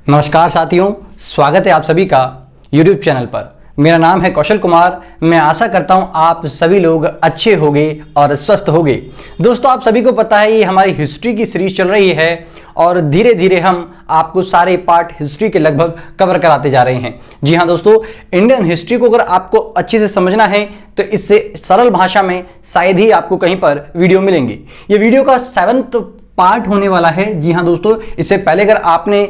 नमस्कार साथियों, स्वागत है आप सभी का YouTube चैनल पर। मेरा नाम है कौशल कुमार। मैं आशा करता हूं आप सभी लोग अच्छे होंगे और स्वस्थ होंगे। दोस्तों, आप सभी को पता है ये हमारी हिस्ट्री की सीरीज चल रही है और धीरे धीरे हम आपको सारे पार्ट हिस्ट्री के लगभग कवर कराते जा रहे हैं। जी हाँ दोस्तों, इंडियन हिस्ट्री को अगर आपको अच्छे से समझना है तो इससे सरल भाषा में शायद ही आपको कहीं पर वीडियो मिलेंगी। ये वीडियो का 7वां पार्ट होने वाला है। जी हाँ दोस्तों, इससे पहले अगर आपने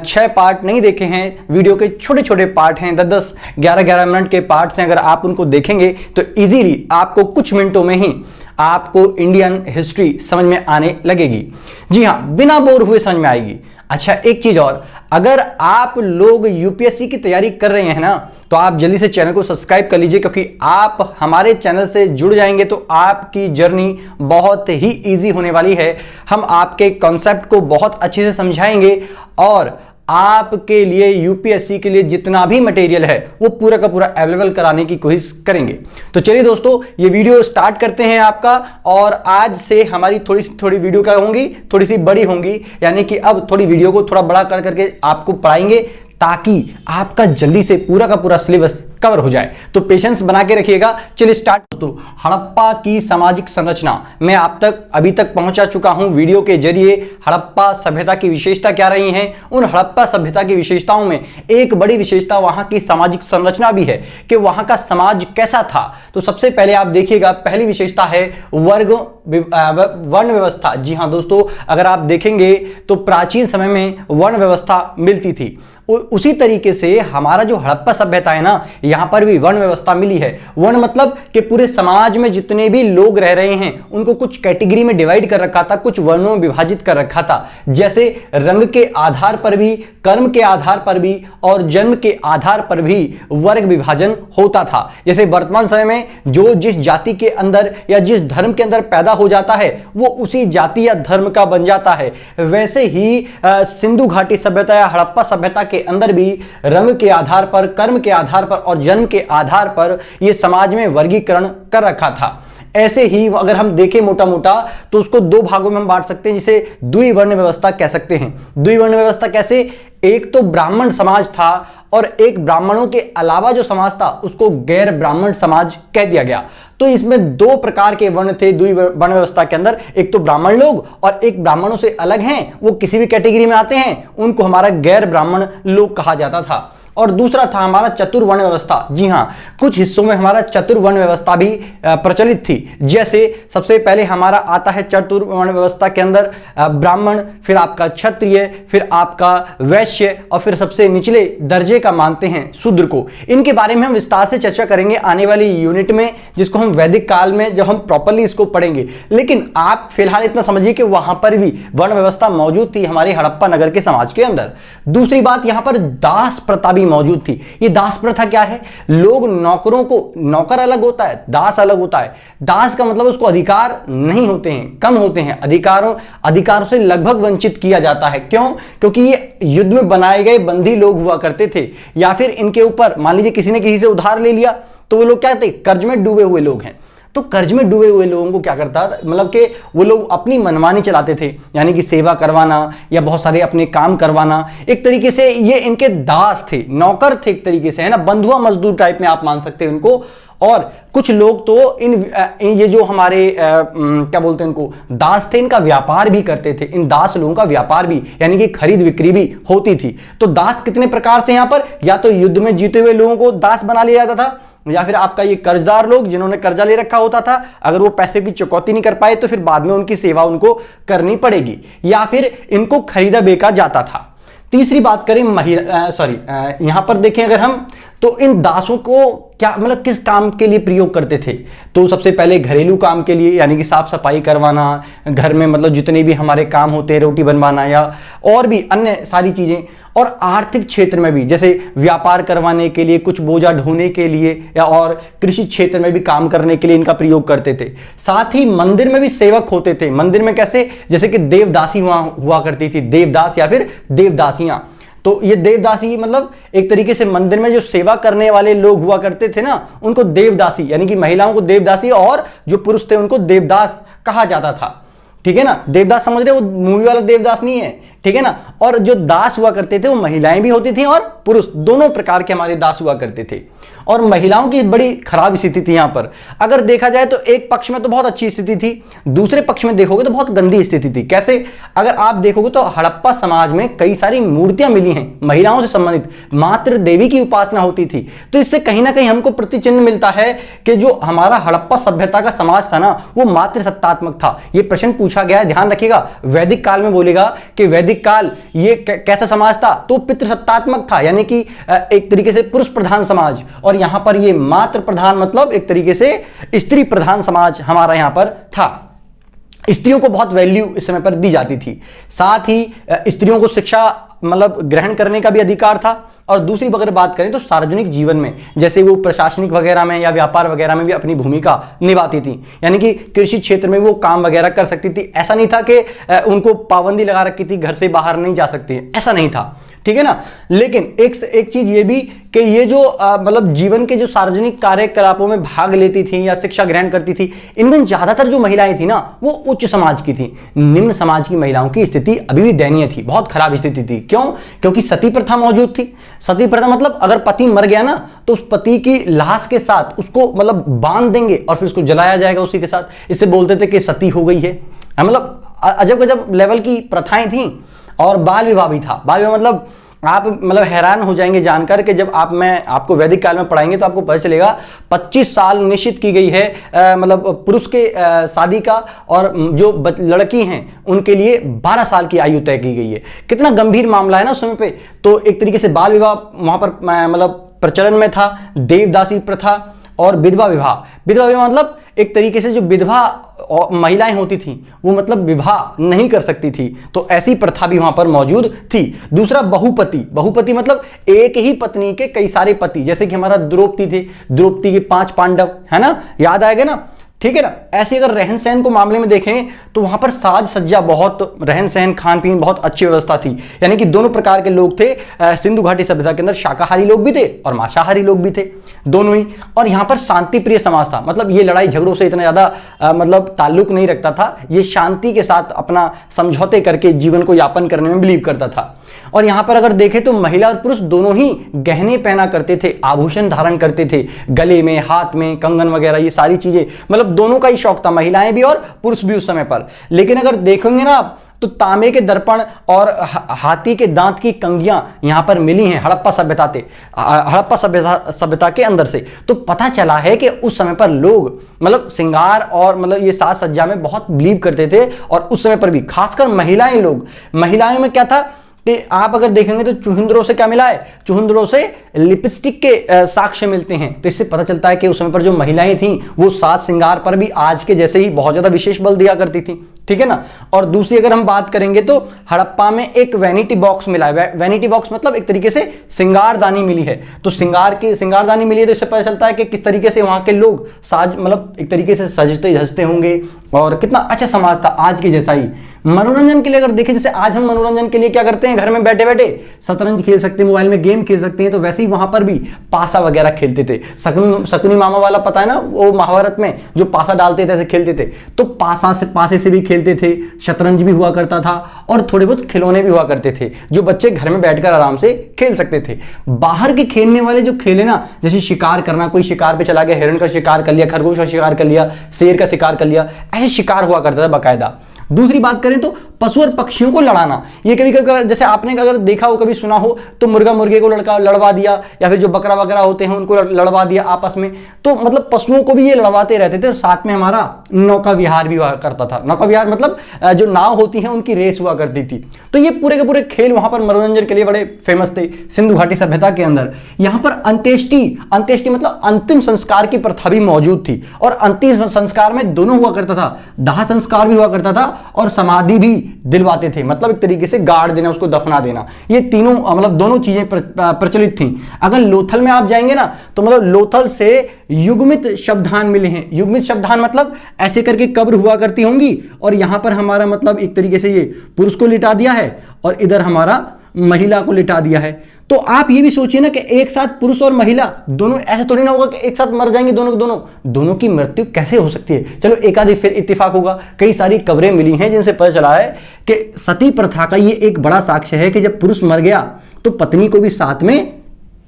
6 पार्ट नहीं देखे हैं, वीडियो के छोटे छोटे पार्ट हैं, 10-10, 11-11 मिनट के पार्ट्स हैं, अगर आप उनको देखेंगे तो इजीली आपको कुछ मिनटों में ही आपको इंडियन हिस्ट्री समझ में आने लगेगी। जी हाँ, बिना बोर हुए समझ में आएगी। अच्छा, एक चीज और, अगर आप लोग यूपीएससी की तैयारी कर रहे हैं ना, तो आप जल्दी से चैनल को सब्सक्राइब कर लीजिए, क्योंकि आप हमारे चैनल से जुड़ जाएंगे तो आपकी जर्नी बहुत ही इजी होने वाली है। हम आपके कॉन्सेप्ट को बहुत अच्छे से समझाएंगे और आपके लिए यूपीएससी के लिए जितना भी मटेरियल है वो पूरा का पूरा अवेलेबल कराने की कोशिश करेंगे। तो चलिए दोस्तों, ये वीडियो स्टार्ट करते हैं आपका। और आज से हमारी थोड़ी वीडियो क्या होंगी, थोड़ी सी बड़ी होंगी, यानी कि अब थोड़ी वीडियो को थोड़ा बड़ा कर करके आपको पढ़ाएंगे ताकि आपका जल्दी से पूरा का पूरा सिलेबस कवर हो जाए। तो पेशेंस बना के रखिएगा। चलिए स्टार्ट। दोस्तों, हड़प्पा की सामाजिक संरचना मैं आप तक अभी तक पहुंचा चुका हूं वीडियो के जरिए। हड़प्पा सभ्यता की विशेषता क्या रही हैं, उन हड़प्पा सभ्यता की विशेषताओं में एक बड़ी विशेषता वहां की सामाजिक संरचना भी है कि वहां का समाज कैसा था। तो सबसे पहले आप देखिएगा, पहली विशेषता है वर्ण व्यवस्था। जी हाँ दोस्तों, अगर आप देखेंगे तो प्राचीन समय में वर्ण व्यवस्था मिलती थी। उसी तरीके से हमारा जो हड़प्पा सभ्यता है ना, यहां पर भी वर्ण व्यवस्था मिली है। वर्ण मतलब कि पूरे समाज में जितने भी लोग रह रहे हैं उनको कुछ कैटेगरी में डिवाइड कर रखा था, कुछ वर्णों में विभाजित कर रखा था। जैसे रंग के आधार पर भी, कर्म के आधार पर भी और जन्म के आधार पर भी वर्ग विभाजन होता था। जैसे वर्तमान समय में जो जिस जाति के अंदर या जिस धर्म के अंदर पैदा हो जाता है वो उसी जाति या धर्म का बन जाता है। वैसे ही सिंधु घाटी सभ्यता या हड़प्पा सभ्यता के अंदर भी रंग के आधार पर, कर्म के आधार पर और जन्म के आधार पर यह समाज में वर्गीकरण कर रखा था। ऐसे ही अगर हम देखें मोटा मोटा तो उसको 2 भागों में हम बांट सकते हैं, जिसे द्विवर्ण व्यवस्था कह सकते हैं। द्विवर्ण व्यवस्था कैसे? एक तो ब्राह्मण समाज था और एक ब्राह्मणों के अलावा जो समाज था उसको गैर ब्राह्मण समाज कह दिया गया। तो इसमें 2 प्रकार के वर्ण थे द्विवर्ण व्यवस्था के अंदर। एक तो ब्राह्मण लोग और एक ब्राह्मणों से अलग हैं, वो किसी भी कैटेगरी में आते हैं, उनको हमारा गैर ब्राह्मण लोग कहा जाता था। और दूसरा था हमारा चतुर्वर्ण व्यवस्था। जी हाँ, कुछ हिस्सों में हमारा चतुर्वर्ण व्यवस्था भी प्रचलित थी। जैसे सबसे पहले हमारा आता है चतुर्वर्ण व्यवस्था के अंदर ब्राह्मण, फिर आपका क्षत्रिय, फिर आपका वैश्य और फिर सबसे निचले दर्जे का मानते हैं शूद्र को। इनके बारे में हम विस्तार से चर्चा करेंगे आने वाली यूनिट में, जिसको हम वैदिक काल में जब हम प्रॉपर्ली इसको पढ़ेंगे। लेकिन आप फिलहाल इतना समझिए कि वहां पर भी वर्ण व्यवस्था मौजूद थी हमारे हड़प्पा नगर के समाज के अंदर। दूसरी बात, यहां पर दास प्रथा भी मौजूद थी। ये दास प्रथा क्या है? लोग नौकरों को, नौकर अलग होता है, दास अलग होता है। दास का मतलब उसको अधिकार नहीं होते हैं, कम होते हैं, अधिकारों से लगभग वंचित किया जाता है। क्यों? क्योंकि ये युद्ध में बनाए गए बंदी लोग हुआ करते थे, या फिर इनके ऊपर मान लीजिए किसी ने किसी से उधार ले लिया तो वो लोग क्या थे? कर्ज में डूबे हुए लोग हैं। तो कर्ज में डूबे हुए लोगों को क्या करता, मतलब कि वो लोग अपनी मनमानी चलाते थे, यानी कि सेवा करवाना या बहुत सारे अपने काम करवाना। एक तरीके से ये इनके दास थे, नौकर थे एक तरीके से, है ना, बंधुआ मजदूर टाइप में आप मान सकते हैं उनको। और कुछ लोग तो ये जो हमारे क्या बोलते हैं इनको, दास थे, इनका व्यापार भी करते थे। इन दास लोगों का व्यापार भी, यानी कि खरीद बिक्री भी होती थी। तो दास कितने प्रकार से यहां पर, या तो युद्ध में जीते हुए लोगों को दास बना लिया जाता था, या फिर आपका ये कर्जदार लोग जिन्होंने कर्जा ले रखा होता था, अगर वो पैसे की चुकौती नहीं कर पाए तो फिर बाद में उनकी सेवा उनको करनी पड़ेगी, या फिर इनको खरीदा बेचा जाता था। तीसरी बात करें यहां पर देखें अगर हम, तो इन दासों को क्या मतलब किस काम के लिए प्रयोग करते थे? तो सबसे पहले घरेलू काम के लिए, यानी कि साफ सफाई करवाना, घर में मतलब जितने भी हमारे काम होते हैं, रोटी बनवाना या और भी अन्य सारी चीजें। और आर्थिक क्षेत्र में भी, जैसे व्यापार करवाने के लिए, कुछ बोझा ढोने के लिए, या और कृषि क्षेत्र में भी काम करने के लिए इनका प्रयोग करते थे। साथ ही मंदिर में भी सेवक होते थे। मंदिर में कैसे? जैसे कि देवदासी हुआ करती थी, देवदास या फिर देवदासियां। तो ये देवदासी मतलब एक तरीके से मंदिर में जो सेवा करने वाले लोग हुआ करते थे ना, उनको देवदासी, यानी कि महिलाओं को देवदासी और जो पुरुष थे उनको देवदास कहा जाता था। ठीक है ना, देवदास समझ रहे हो, मूवी वाला देवदास नहीं है, ठीक है ना। और जो दास हुआ करते थे वो महिलाएं भी होती थी और पुरुष, दोनों प्रकार के हमारे दास हुआ करते थे। और महिलाओं की बड़ी खराब स्थिति थी। यहां पर अगर देखा जाए तो एक पक्ष में तो बहुत अच्छी स्थिति थी, दूसरे पक्ष में देखोगे तो बहुत गंदी स्थिति थी। कैसे? अगर आप देखोगे तो हड़प्पा समाज में कई सारी मूर्तियां मिली हैं महिलाओं से संबंधित, मातृ देवी की उपासना होती थी। तो इससे कहीं ना कहीं हमको प्रतिचिन्ह मिलता है कि जो हमारा हड़प्पा सभ्यता का समाज था ना, वो मातृ सत्तात्मक था। यह प्रश्न पूछा गया है, ध्यान रखिएगा। वैदिक काल में बोलेगा कि वैदिक काल ये कैसा समाज था, तो पितृसत्तात्मक था, यानी कि एक तरीके से पुरुष प्रधान समाज। और यहां पर ये मातृ प्रधान मतलब एक तरीके से स्त्री प्रधान समाज हमारा यहां पर था। स्त्रियों को बहुत वैल्यू इस समय पर दी जाती थी। साथ ही स्त्रियों को शिक्षा मतलब ग्रहण करने का भी अधिकार था। और दूसरी अगर बात करें तो सार्वजनिक जीवन में, जैसे वो प्रशासनिक वगैरह में या व्यापार वगैरह में भी अपनी भूमिका निभाती थी, यानी कि कृषि क्षेत्र में वो काम वगैरह कर सकती थी। ऐसा नहीं था कि उनको पाबंदी लगा रखी थी, घर से बाहर नहीं जा सकती, ऐसा नहीं था, ठीक है ना। लेकिन एक चीज ये भी कि ये जो मतलब जीवन के जो सार्वजनिक कार्यकलापों में भाग लेती थी या शिक्षा ग्रहण करती थी, इनमें ज्यादातर जो महिलाएं थी ना वो उच्च समाज की थी। निम्न समाज की महिलाओं की स्थिति अभी भी दयनीय थी, बहुत खराब स्थिति थी। क्यों? क्योंकि सती प्रथा मौजूद थी। सती प्रथा मतलब अगर पति मर गया ना तो उस पति की लाश के साथ उसको मतलब बांध देंगे और फिर उसको जलाया जाएगा उसी के साथ। इससे बोलते थे कि सती हो गई है। मतलब अजब गजब लेवल की प्रथाएं थी। और बाल विवाह भी था। बाल विवाह मतलब आप मतलब हैरान हो जाएंगे जानकर कि जब मैं आपको वैदिक काल में पढ़ाएंगे तो आपको पता चलेगा 25 साल निश्चित की गई है मतलब पुरुष के शादी का, और जो लड़की हैं उनके लिए 12 साल की आयु तय की गई है। कितना गंभीर मामला है ना उस समय पे। तो एक तरीके से बाल विवाह वहां पर मतलब प्रचलन में था। देवदासी प्रथा और विधवा विवाह। विधवा विवाह मतलब एक तरीके से जो विधवा महिलाएं होती थी वो मतलब विवाह नहीं कर सकती थी, तो ऐसी प्रथा भी वहां पर मौजूद थी। दूसरा बहुपति। बहुपति मतलब एक ही पत्नी के कई सारे पति, जैसे कि हमारा द्रौपदी थे, द्रौपदी के 5 पांडव, है ना, याद आएगा ना, ठीक है ना। ऐसे अगर रहन सहन को मामले में देखें तो वहां पर साज सज्जा बहुत, रहन सहन खान पीन बहुत अच्छी व्यवस्था थी, यानी कि दोनों प्रकार के लोग थे। सिंधु घाटी सभ्यता के अंदर शाकाहारी लोग भी थे और मांसाहारी लोग भी थे, दोनों ही। और यहां पर शांति प्रिय समाज था, मतलब ये लड़ाई झगड़ों से इतना ज्यादा मतलब ताल्लुक नहीं रखता था। ये शांति के साथ अपना समझौते करके जीवन को यापन करने में बिलीव करता था। और यहां पर अगर देखें तो महिला और पुरुष दोनों ही गहने पहना करते थे, आभूषण धारण करते थे, गले में, हाथ में कंगन वगैरह, ये सारी चीजें, मतलब दोनों का ही शौक था, महिलाएं भी और पुरुष भी उस समय पर। लेकिन अगर देखेंगे ना आप तो तांबे के दर्पण और हाथी के दांत की कंगियां यहां पर मिली हैं हड़प्पा सभ्यता के अंदर से। तो पता चला है कि उस समय पर लोग मतलब श्रृंगार और मतलब ये साज सज्जा में बहुत बिलीव करते थे। और उस समय पर भी खासकर महिलाएं में क्या था कि आप अगर देखेंगे तो चुहिंद्रों से क्या मिला है, चुहिंद्रों से लिपस्टिक के साक्ष्य मिलते हैं। तो इससे पता चलता है कि उस समय पर जो महिलाएं थीं वो साज श्रृंगार पर भी आज के जैसे ही बहुत ज्यादा विशेष बल दिया करती थी, ठीक है ना। और दूसरी अगर हम बात करेंगे तो हड़प्पा में एक वैनिटी बॉक्स मिला है। वैनिटी बॉक्स मतलब एक तरीके से श्रृंगारदानी मिली है। तो श्रृंगारदानी मिली है, तो इससे पता चलता है कि किस तरीके से वहां के लोग साज मतलब एक तरीके से सजते धजते होंगे और कितना अच्छा समाज था आज के जैसा ही। मनोरंजन के लिए अगर देखें, जैसे आज हम मनोरंजन के लिए क्या करते हैं, घर में बैठे बैठे शतरंज खेल सकते हैं, मोबाइल में गेम खेल सकते हैं, तो वैसे ही वहां पर भी पासा वगैरह खेलते थे। शकुनी मामा वाला पता है ना, वो महाभारत में जो पासा डालते थे ऐसे खेलते थे। तो पासे से भी खेलते थे, शतरंज भी हुआ करता था और थोड़े बहुत खिलौने भी हुआ करते थे जो बच्चे घर में बैठकर आराम से खेल सकते थे। बाहर के खेलने वाले जो खेल है ना, जैसे शिकार करना, कोई शिकार पे चला गया, हिरण का शिकार कर लिया, खरगोश का शिकार कर लिया, शेर का शिकार कर लिया, ऐसे शिकार हुआ करता था बाकायदा। दूसरी बात करें तो पशु और पक्षियों को लड़ाना, ये कभी कभी जैसे आपने अगर देखा हो, कभी सुना हो, तो मुर्गा मुर्गे को लड़वा दिया, या फिर जो बकरा वगैरह होते हैं उनको लड़वा दिया आपस में। तो मतलब पशुओं को भी ये लड़वाते रहते थे। और साथ में हमारा नौका विहार भी हुआ करता था। नौका विहार मतलब जो नाव होती है उनकी रेस हुआ करती थी। तो ये पूरे के पूरे खेल वहां पर मनोरंजन के लिए बड़े फेमस थे सिंधु घाटी सभ्यता के अंदर। यहां पर अंत्येष्टि मतलब अंतिम संस्कार की प्रथा भी मौजूद थी। और अंतिम संस्कार में दोनों हुआ करता था, दाह संस्कार भी हुआ करता था और समाधि भी दिलवाते थे, मतलब एक तरीके से गाड़ देना, उसको दफना देना। ये तीनों मतलब दोनों चीजें प्रचलित थी। अगर लोथल में आप जाएंगे ना तो मतलब लोथल से युग्मित शब्दान मिले हैं। युग्मित शब्दान मतलब ऐसे करके कब्र हुआ करती होंगी और यहां पर हमारा मतलब एक तरीके से ये पुरुष को लिटा दिया है और इधर हमारा महिला को लिटा दिया है। तो आप ये भी सोचिए ना कि एक साथ पुरुष और महिला दोनों, ऐसा थोड़ी ना होगा कि एक साथ मर जाएंगे दोनों की मृत्यु कैसे हो सकती है। चलो एक आधी फिर इत्तेफाक होगा, कई सारी खबरें मिली हैं जिनसे पता चला है कि सती प्रथा का ये एक बड़ा साक्ष्य है कि जब पुरुष मर गया तो पत्नी को भी साथ में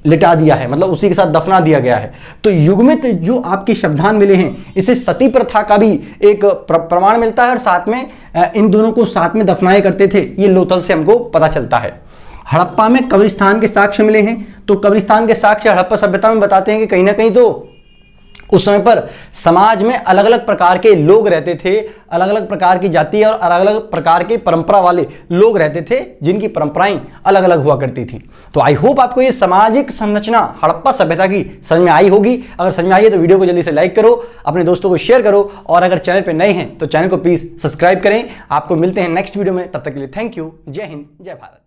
लिटा दिया है, मतलब उसी के साथ दफना दिया गया है। तो युग्मित जो आपके शब्दान मिले हैं, इससे सती प्रथा का भी एक प्रमाण मिलता है और साथ में इन दोनों को साथ में दफनाए करते थे, ये लोथल से हमको पता चलता है। हड़प्पा में कब्रिस्तान के साक्ष्य मिले हैं, तो कब्रिस्तान के साक्ष्य हड़प्पा सभ्यता में बताते हैं कि कहीं ना कहीं तो उस समय पर समाज में अलग अलग प्रकार के लोग रहते थे, अलग अलग प्रकार की जाति और अलग अलग प्रकार के परंपरा वाले लोग रहते थे, जिनकी परंपराएं अलग अलग हुआ करती थी। तो आई होप आपको ये सामाजिक संरचना हड़प्पा सभ्यता की समझ में आई होगी। अगर समझ में आई है तो वीडियो को जल्दी से लाइक करो, अपने दोस्तों को शेयर करो, और अगर चैनल पर नए हैं तो चैनल को प्लीज सब्सक्राइब करें। आपको मिलते हैं नेक्स्ट वीडियो में, तब तक के लिए थैंक यू। जय हिंद, जय भारत।